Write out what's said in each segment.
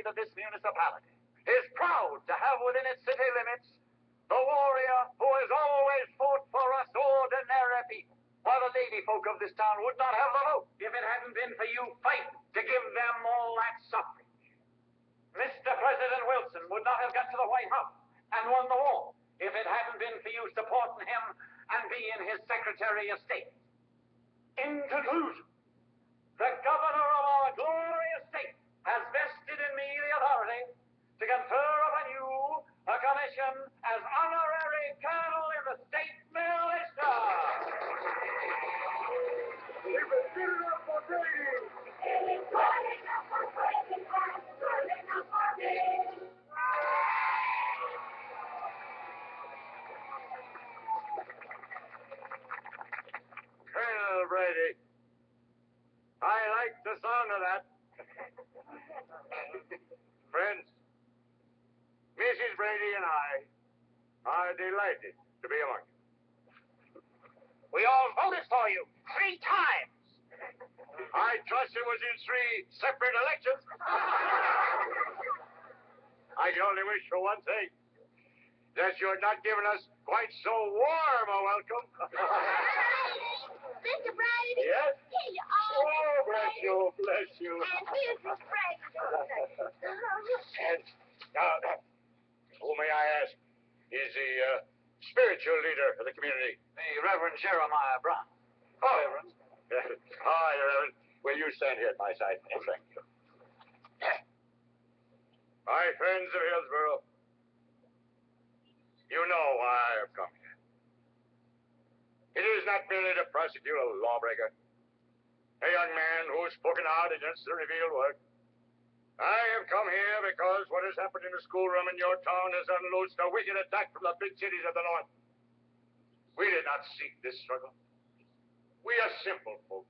of this municipality is proud to have within its city limits the warrior who has always fought for us ordinary people, while the lady folk of this town would not have the vote if it hadn't been for you fighting to give them all that suffrage. Mr. President Wilson would not have got to the White House and won the war if it hadn't been for you supporting him and being his Secretary of State. In conclusion, the governor of our glorious state has vested in me the authority to confer upon you a commission as honorary colonel in the state militia. If it's good enough for Brady, it is good enough for Brady, it's good enough for me. Colonel Brady, I like the sound of that. Friends, Mrs. Brady and I are delighted to be among you. We all voted for you 3 times. I trust it was in 3 separate elections. I can only wish for one thing, that you're not giving us quite so warm a welcome. Mr. Brady? Yes? Here you are. Oh, bless you, bless you. And here's Miss Brady. And who, may I ask, is the spiritual leader of the community? The Reverend Jeremiah Brown. Oh, Reverend. Hi, Reverend. Will you stand here at my side? Oh, thank you. My friends of Hillsborough, you know why I have come here. It is not merely to prosecute a lawbreaker, a young man who has spoken out against the revealed word. I have come here because what has happened in the schoolroom in your town has unloosed a wicked attack from the big cities of the north. We did not seek this struggle. We are simple folk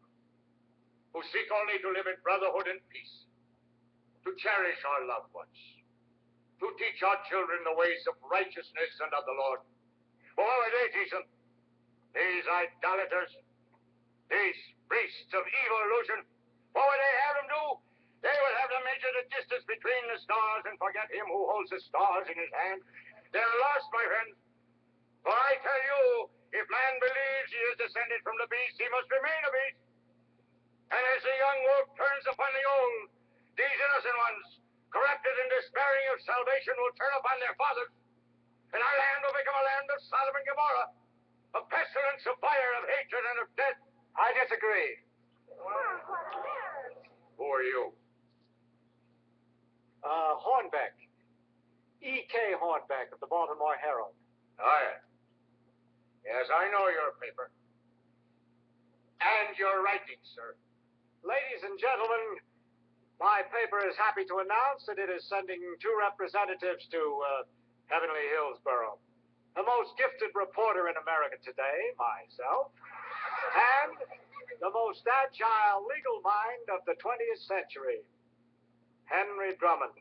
who seek only to live in brotherhood and peace, to cherish our loved ones, to teach our children the ways of righteousness and of the Lord. But what would they teach them? These idolaters, these priests of evil illusion, what would they have them do? They would have them measure the distance between the stars and forget him who holds the stars in his hand. They're lost, my friends. For I tell you, if man believes he is descended from the beast, he must remain a beast. And as the young wolf turns upon the old, these innocent ones, corrupted and despairing of salvation, will turn upon their fathers. And our land will become a land of Sodom and Gomorrah, a pestilence of fire, of hatred, and of death. I disagree. Who are you? Hornbeck. E.K. Hornbeck of the Baltimore Herald. Oh, yeah. Yes, I know your paper. And your writing, sir. Ladies and gentlemen, my paper is happy to announce that it is sending 2 representatives to Heavenly Hillsborough. The most gifted reporter in America today, myself, and the most agile legal mind of the 20th century, Henry Drummond.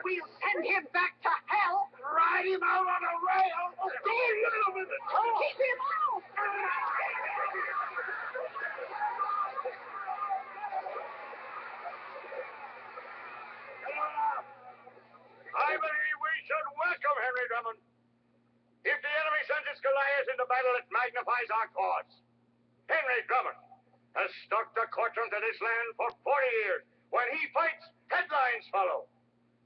We'll send him back to hell. Ride him out on a rail. Oh, there. Keep him out. I believe we should welcome Henry Drummond. If the enemy sends its Goliath into battle, it magnifies our cause. Henry Drummond has stalked the courtrooms of this land for 40 years. When he fights, headlines follow.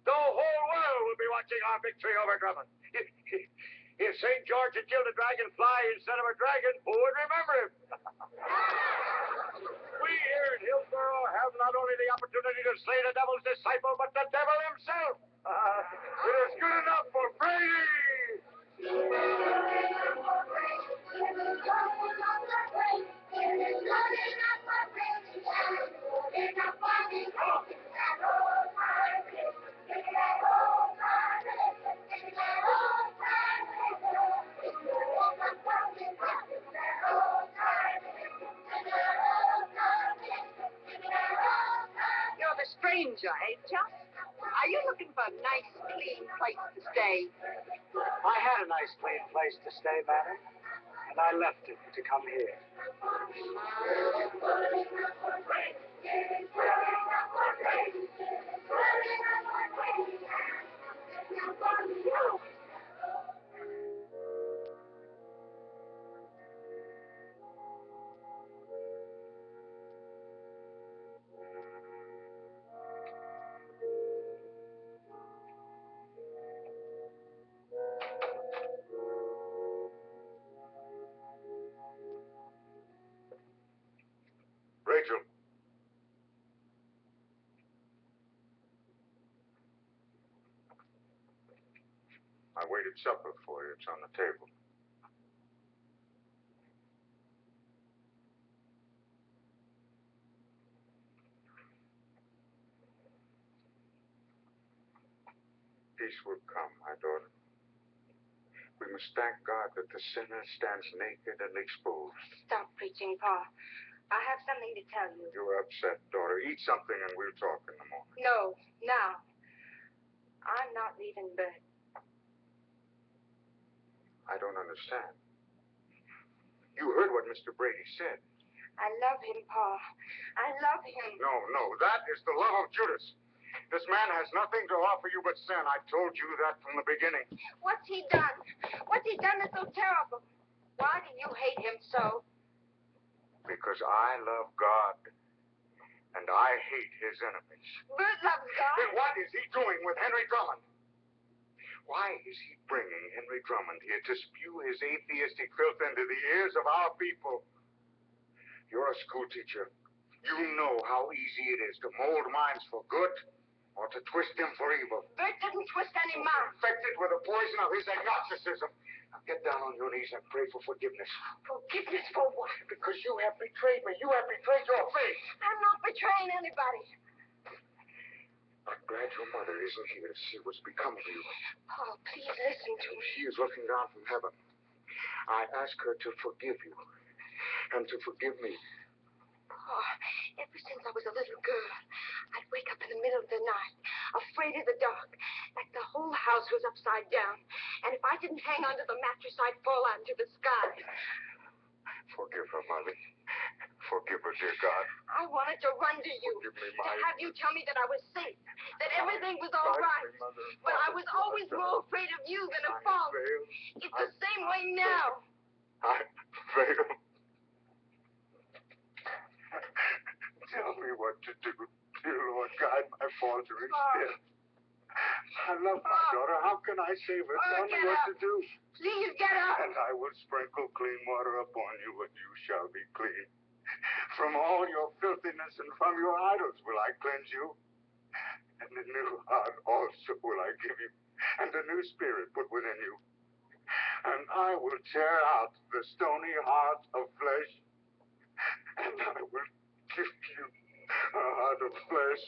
The whole world will be watching our victory over Drummond. If St. George had killed a dragonfly instead of a dragon, who would remember him? We here in Hillsborough have not only the opportunity to slay the devil's disciple, but the devil himself. It is good enough for Brady. You're the stranger, ain't you? Are you looking for a nice, clean place to stay? I had a nice, clean place to stay, madam, and I left it to come here. made supper for you. It's on the table. Peace will come, my daughter. We must thank God that the sinner stands naked and exposed. Stop preaching, Pa. I have something to tell you. You're upset, daughter. Eat something and we'll talk in the morning. No, now. I'm not leaving bed. I don't understand. You heard what Mr. Brady said. I love him, Pa. I love him. No, that is the love of Judas. This man has nothing to offer you but sin. I told you that from the beginning. What's he done? What's he done that's so terrible? Why do you hate him so? Because I love God, and I hate his enemies. Bert loves God. Then what is he doing with Henry Drummond? Why is he bringing Henry Drummond here to spew his atheistic filth into the ears of our people? You're a school teacher. You know how easy it is to mold minds for good or to twist them for evil. Bert didn't twist any mind. Infected with the poison of his agnosticism. Now get down on your knees and pray for forgiveness. Forgiveness for what? Because you have betrayed me. You have betrayed your faith. I'm not betraying anybody. I'm glad your mother isn't here to see what's become of you. Oh, please listen to me. She is looking down from heaven. I ask her to forgive you and to forgive me. Oh, ever since I was a little girl, I'd wake up in the middle of the night, afraid of the dark, like the whole house was upside down. And if I didn't hang onto the mattress, I'd fall out into the sky. Forgive her, Molly. Forgive her, dear God. I wanted to run to you, Forgive me, to Molly. have you tell me that I was safe, that everything was all right. But I was always more afraid of you than of Paul. It's the same way now. I failed. Tell me what to do. Dear Lord, guide my faltering step. I love my daughter. How can I save her? Tell me what to do. Please get up. And I will sprinkle clean water upon you, and you shall be clean. From all your filthiness and from your idols will I cleanse you. And a new heart also will I give you, and a new spirit put within you. And I will tear out the stony heart of flesh, and I will give you a heart of flesh.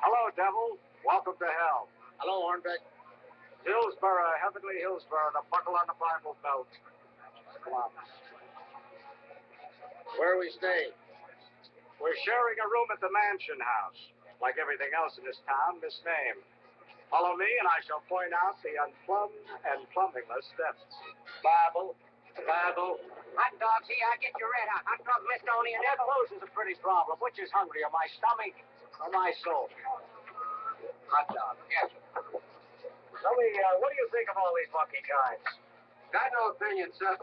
Hello, devil. Welcome to hell. Hello, Hornbeck. Hillsborough, Heavenly Hillsborough, the buckle on the Bible belt. Come on. Where are we staying? We're sharing a room at the Mansion House. Like everything else in this town, misnamed. Follow me, and I shall point out the unplumbed and plumbingless steps. Bible. Hot dogs here, I get you red hot. Hot dog, Miss Tony, and That close is a pretty problem. Which is hungrier, my stomach or my soul? hot dog. Yes, sir. Tell me, what do you think of all these monkey kinds? Got no opinion, sir.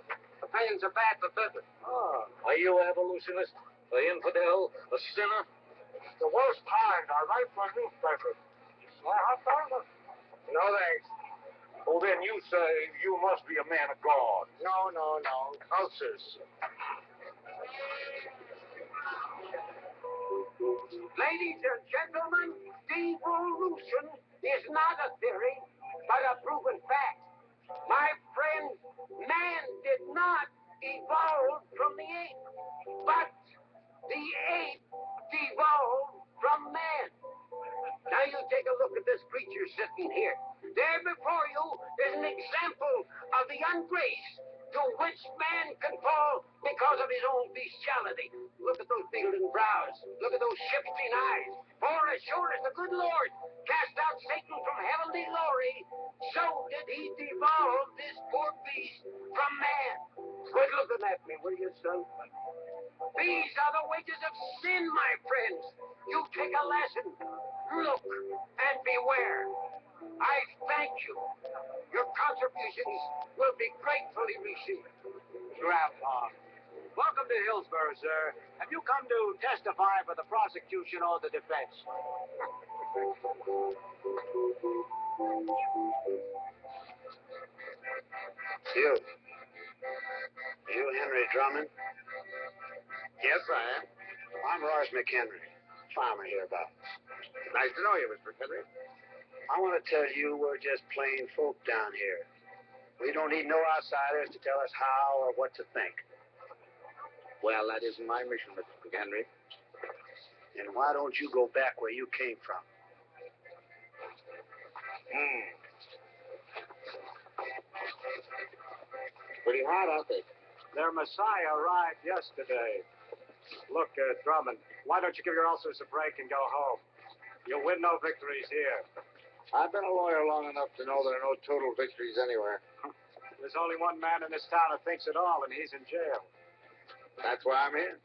Opinions are bad for business. Oh, Are you abolitionist? An infidel? A sinner? the worst kind are right for newspapers. My hot dog? No, thanks. Well, then you say you must be a man of God. No. Ulcers. Ladies and gentlemen, devolution is not a theory, but a proven fact. My friends, man did not evolve from the ape, but the ape devolved from man. Now you take a look at this creature sitting here. There before you is an example of the ungrace to which man can fall because of his own bestiality. Look at those beetling brows. Look at those shifting eyes. For as sure as the good Lord cast out Satan from heavenly glory, so did he devolve this poor beast from man. Quit looking at me, will you, son? These are the wages of sin, my friends. You take a lesson. Look and beware. I thank you. Your contributions will be gratefully received. Grandpa. Welcome to Hillsborough, sir. Have you come to testify for the prosecution or the defense? You Henry Drummond? Yes, I am. I'm Royce McHenry, farmer hereabouts. Nice to know you, Mr. Henry. I want to tell you we're just plain folk down here. We don't need no outsiders to tell us how or what to think. Well, that isn't my mission, Mr. Henry. And why don't you go back where you came from? Pretty hard, aren't they? Their Messiah arrived yesterday. Look, Drummond, why don't you give your ulcers a break and go home? You'll win no victories here. I've been a lawyer long enough to know there are no total victories anywhere. There's only one man in this town who thinks it all, and he's in jail. That's why I'm here.